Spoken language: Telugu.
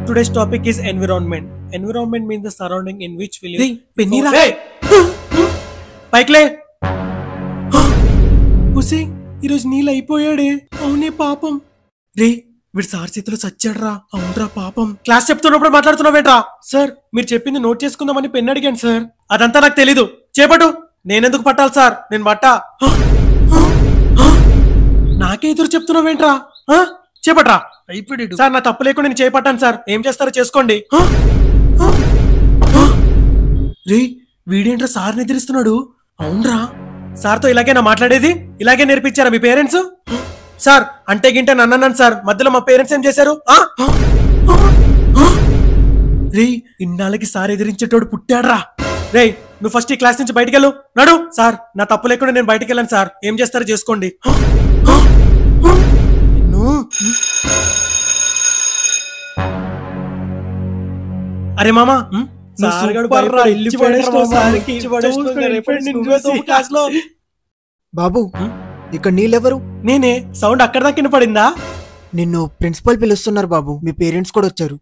today's topic is environment. Environment means the surrounding in which we live. Penira. పైకిలే హుసే ఈరోజు నీళ్ళు అయిపోయాడే. అవునే పాపం. రే వీడు సార్ చేతిలో చచ్చాడ్రా. అవునరా పాపం. క్లాస్ చెప్తున్నప్పుడు మాట్లాడుతున్నావేంట్రా? సార్ మీరు చెప్పింది నోట్ చేసుకుందామని పెన్ అడిగాను సార్. అదంతా నాకు తెలీదు. చేపట్టు. నేనెందుకు పట్టాలి సార్? నేను పట్టా. నాకే ఎదురు చెప్తున్నావేంట్రా? చేపట్రా. అయిపోయాడు సార్. నా తప్పు లేకుండా నేను చేపట్టాను సార్. ఏం చేస్తారో చేసుకోండి. రే వీడేంట్రా సార్ని ఎదిరిస్తున్నాడు? అవునరా సార్తో ఇలాగేనా మాట్లాడేది? ఇలాగే నేర్పించారా మీ పేరెంట్స్? సార్ అంటే గింటే నన్నన్నాను సార్. మధ్యలో మా పేరెంట్స్ ఏం చేశారు? రే ఇన్నాళ్ళకి సార్ ఎదిరించేటోడు పుట్టాడ్రా. రే నువ్వు ఫస్ట్ ఈ క్లాస్ నుంచి బయటికి వెళ్ళు. నడు. సార్ నా తప్పు లేకుండా నేను బయటికి వెళ్ళాను సార్. ఏం చేస్తారో చేసుకోండి. అరే మామా బాబు ఇక్కడ నీళ్ళెవరు? నేనే. సౌండ్ అక్కడ దాకా వినపడిందా? నిన్ను ప్రిన్సిపల్ పిలుస్తున్నారు బాబు. మీ పేరెంట్స్ కూడా వచ్చారు.